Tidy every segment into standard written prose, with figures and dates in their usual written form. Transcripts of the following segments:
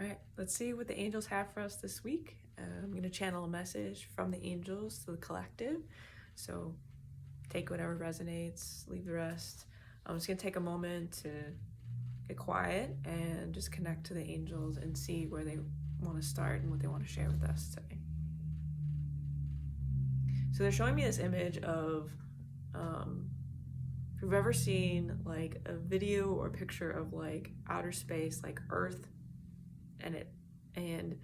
All right, let's see what the angels have for us this week. I'm going to channel a message from the angels to the collective. So take whatever resonates, leave the rest. I'm just going to take a moment to get quiet and just connect to the angels and see where they want to start and what they want to share with us today. So they're showing me this image of, if you've ever seen like a video or picture of like outer space, like Earth, and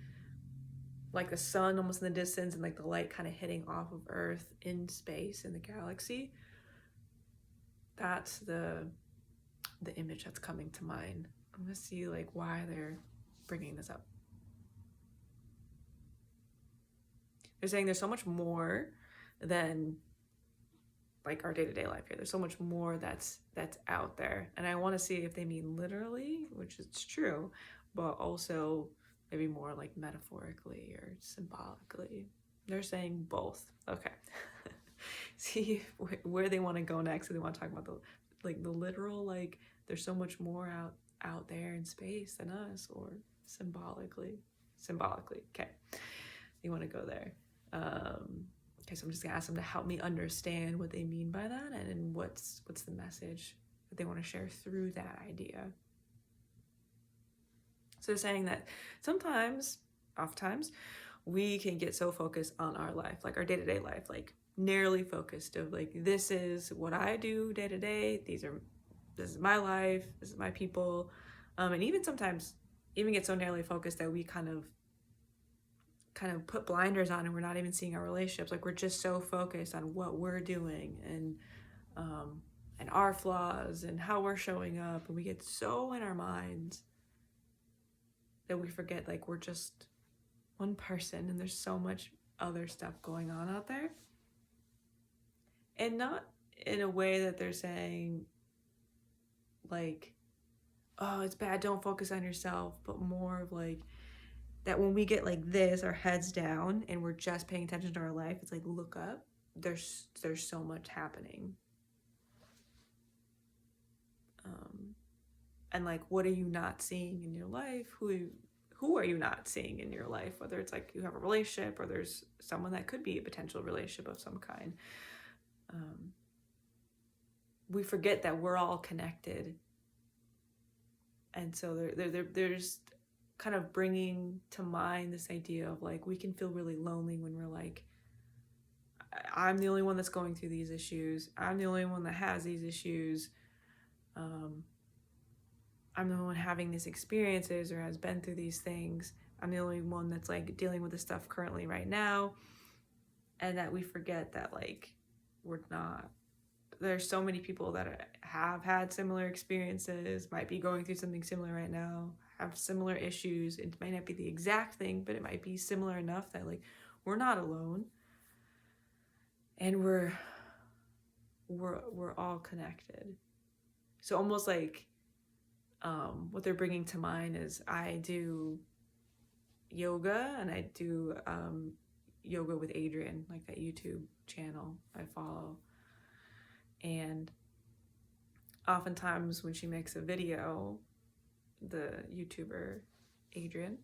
like the sun almost in the distance and like the light kind of hitting off of Earth in space in the galaxy. That's the image that's coming to mind. I'm gonna see like why they're bringing this up. They're saying there's so much more than like our day-to-day life here. There's so much more that's out there, and I want to see if they mean literally, which is true, but also maybe more like metaphorically or symbolically. They're saying both. Okay. See where they want to go next. So they want to talk about the literal, like there's so much more out there in space than us, or symbolically. Okay, you want to go there. Okay, so I'm just gonna ask them to help me understand what they mean by that, and what's the message that they want to share through that idea. So they're saying that oftentimes, we can get so focused on our life, like our day-to-day life, like narrowly focused of like, this is what I do day to day. This is my life. This is my people. And even sometimes even get so narrowly focused that we kind of put blinders on and we're not even seeing our relationships. Like we're just so focused on what we're doing and our flaws and how we're showing up. And we get so in our minds that we forget like we're just one person and there's so much other stuff going on out there. And not in a way that they're saying like, oh, it's bad, don't focus on yourself, but more of like that when we get like this, our heads down and we're just paying attention to our life, it's like, look up, there's so much happening. And like, what are you not seeing in your life? Who are you not seeing in your life? Whether it's like you have a relationship or there's someone that could be a potential relationship of some kind. We forget that we're all connected. And so there's kind of bringing to mind this idea of like, we can feel really lonely when we're like, I'm the only one that's going through these issues. I'm the only one that has these issues. I'm the only one having these experiences or has been through these things. I'm the only one that's like dealing with this stuff currently right now. And that we forget that like, we're not. There's so many people that have had similar experiences, might be going through something similar right now, have similar issues. It might not be the exact thing, but it might be similar enough that like, we're not alone. And we're all connected. So almost like what they're bringing to mind is I do yoga and I do yoga with Adriene, like that YouTube channel I follow. And oftentimes when she makes a video, the YouTuber Adriene,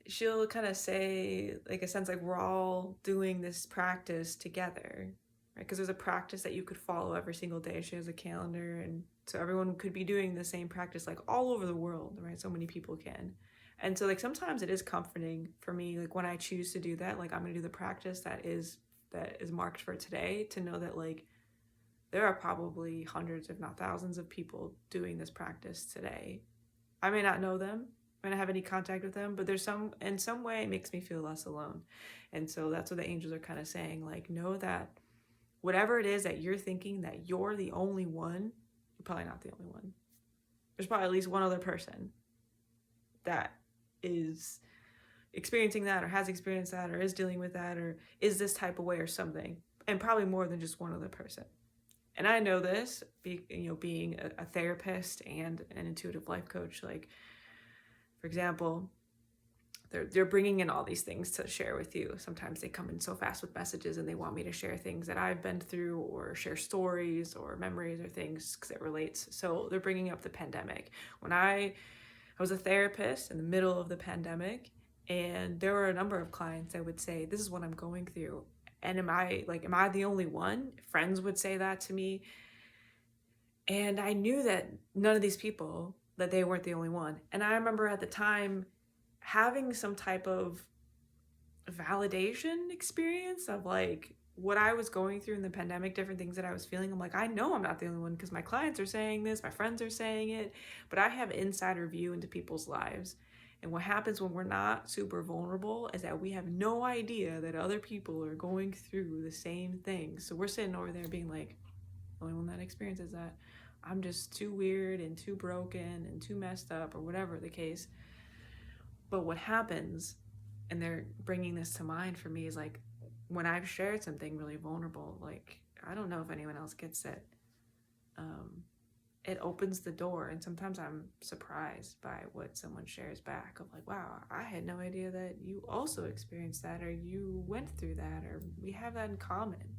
she'll kind of say like a sense like we're all doing this practice together, right? Because there's a practice that you could follow every single day. She has a calendar, and so everyone could be doing the same practice like all over the world, right? So many people can. And so like sometimes it is comforting for me, like when I choose to do that, like I'm gonna do the practice that is marked for today, to know that like there are probably hundreds if not thousands of people doing this practice today. I may not know them, I don't have any contact with them, but there's in some way it makes me feel less alone. And so that's what the angels are kind of saying, like, know that whatever it is that you're thinking that you're the only one, you're probably not the only one. There's probably at least one other person that is experiencing that or has experienced that or is dealing with that or is this type of way or something, and probably more than just one other person. And I know this, being a therapist and an intuitive life coach. Like, for example, they're bringing in all these things to share with you. Sometimes they come in so fast with messages and they want me to share things that I've been through or share stories or memories or things because it relates. So they're bringing up the pandemic. When I I was a therapist in the middle of the pandemic, and there were a number of clients that would say, "This is what I'm going through." And am I the only one? Friends would say that to me. And I knew that none of these people, that they weren't the only one. And I remember at the time having some type of validation experience of like what I was going through in the pandemic, different things that I was feeling. I'm like, I know I'm not the only one because my clients are saying this, my friends are saying it, but I have insider view into people's lives. And what happens when we're not super vulnerable is that we have no idea that other people are going through the same things. So we're sitting over there being like, the only one that experiences that. I'm just too weird and too broken and too messed up or whatever the case. But what happens, and they're bringing this to mind for me, is like when I've shared something really vulnerable, like I don't know if anyone else gets it. It opens the door, and sometimes I'm surprised by what someone shares back of like, wow, I had no idea that you also experienced that, or you went through that, or we have that in common.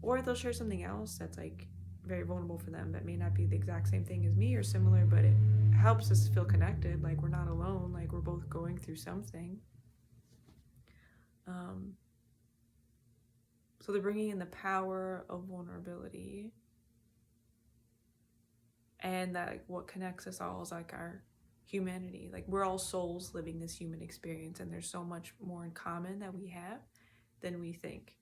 Or they'll share something else that's like very vulnerable for them that may not be the exact same thing as me or similar, but it helps us feel connected, like we're not alone, like we're both going through something. So they're bringing in the power of vulnerability, and that like what connects us all is like our humanity. Like we're all souls living this human experience, and there's so much more in common that we have than we think.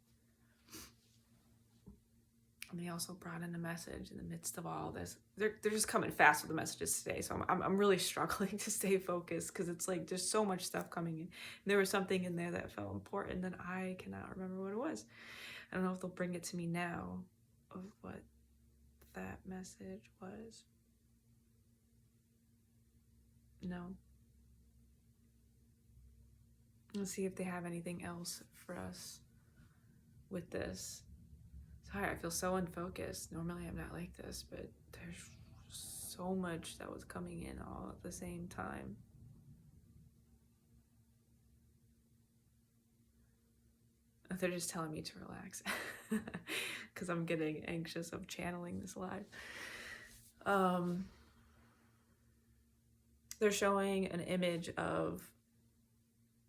And they also brought in a message in the midst of all this. They're just coming fast with the messages today, so I'm really struggling to stay focused because it's like there's so much stuff coming in. And there was something in there that felt important, and I cannot remember what it was. I don't know if they'll bring it to me now of what that message was. No. Let's see if they have anything else for us with this. Sorry, I feel so unfocused. Normally I'm not like this, but there's so much that was coming in all at the same time. They're just telling me to relax because I'm getting anxious of channeling this live. They're showing an image of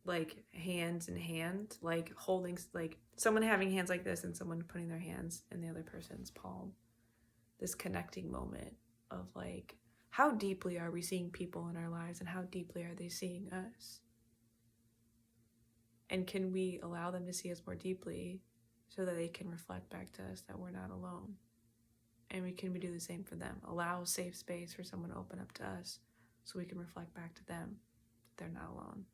like hands in hand, like holding, like someone having hands like this and someone putting their hands in the other person's palm. This connecting moment of like, how deeply are we seeing people in our lives, and how deeply are they seeing us? And can we allow them to see us more deeply so that they can reflect back to us that we're not alone? And we do the same for them. Allow a safe space for someone to open up to us so we can reflect back to them that they're not alone.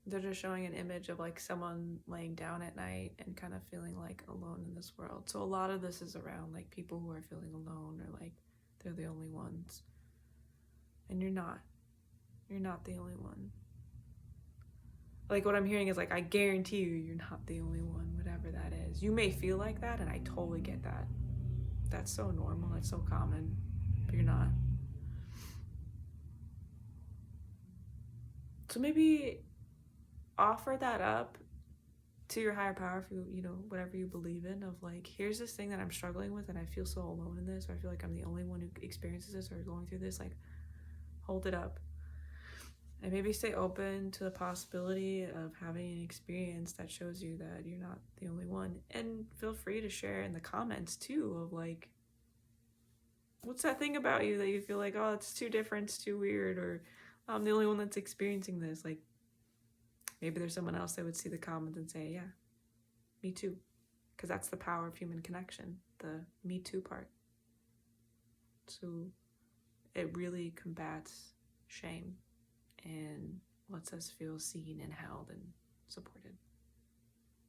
They're just showing an image of like someone laying down at night and kind of feeling like alone in this world. So a lot of this is around like people who are feeling alone, or like they're the only ones. And you're not. You're not the only one. Like what I'm hearing is like, I guarantee you're not the only one, whatever that is. You may feel like that, and I totally get that. That's so normal, that's so common, but you're not. So maybe offer that up to your higher power, if you know, whatever you believe in, of like, here's this thing that I'm struggling with and I feel so alone in this, or I feel like I'm the only one who experiences this or going through this. Like, hold it up. And maybe stay open to the possibility of having an experience that shows you that you're not the only one. And feel free to share in the comments too of like, what's that thing about you that you feel like, oh, it's too different, it's too weird, or I'm the only one that's experiencing this. Like, maybe there's someone else that would see the comments and say, yeah, me too. Because that's the power of human connection, the me too part. So it really combats shame and lets us feel seen and held and supported.